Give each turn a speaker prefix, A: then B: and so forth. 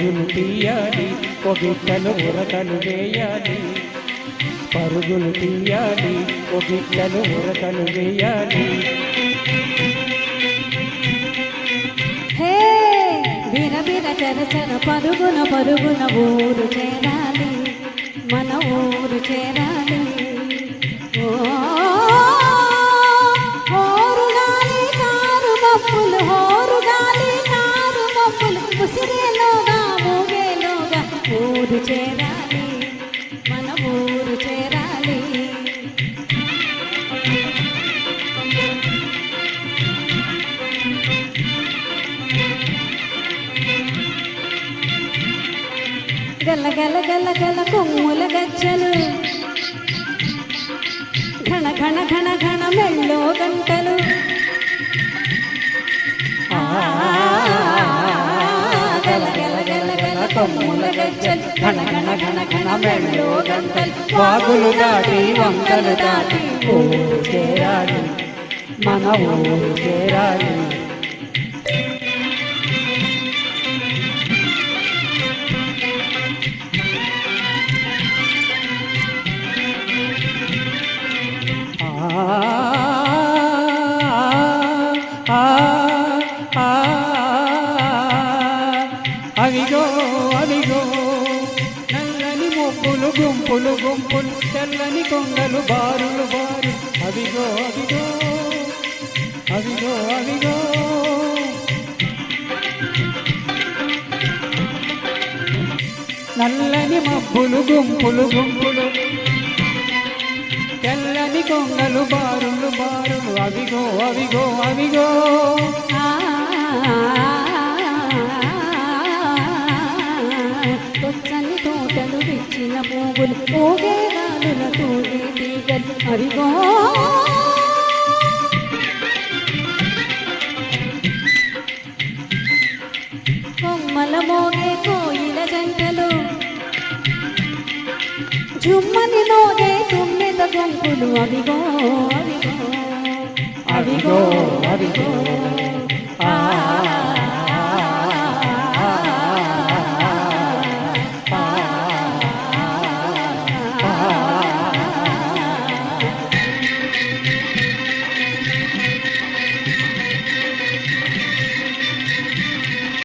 A: పరుగులు తీయాలి ఒగిట్టలు ఉరకలు వేయాలి పరుగులు తీయాలి ఒగిట్టలు ఉరకలు వేయాలి
B: హే బిర బిర చర చర పరుగున పరుగున ఊరు చేరాలి మన ఊరు చేరాలి హోరుగాలి కారు మబ్బులు హోరుగాలి కారు మబ్బులు ఉసిరేలోగా ఊగేలోగా ఊరు చేరాలి మన ఊరు చేరాలి గల గల గల గల కొమ్ముల గజ్జలు ఘన ఘన ఘన ఘన మెళ్ళో గంటలు గల గల గల గల కొమ్ముల గజ్జలు ఘన ఘన ఘన ఘన మెళ్ళో గంటలు
A: వాగులు దాటి వంకలు దాటి ఊరు చేరాలి మన ఊరు చేరాలి అవిగో అవిగో నల్లని మొప్పులు గుంపులు గుంపులు తెల్లని కొంగలు బారులు బారు అవిగో అవిగో అవిగో అవిగో నల్లని మబ్బులు గుంపులు గుంపులు తెల్లని కొంగలు బారులు బారులు అవిగో అవిగో అవిగో
B: కొచ్చని తోటలు విచ్చిన పువ్వులు ఊగే గాలుల తూగే తీగలు అవిగో కొమ్మల మోగే కోయిల జంటలు జుమ్మని మోగే తుమ్మెద గొంతులు అవిగో అవిగో
A: అవిగో అవిగో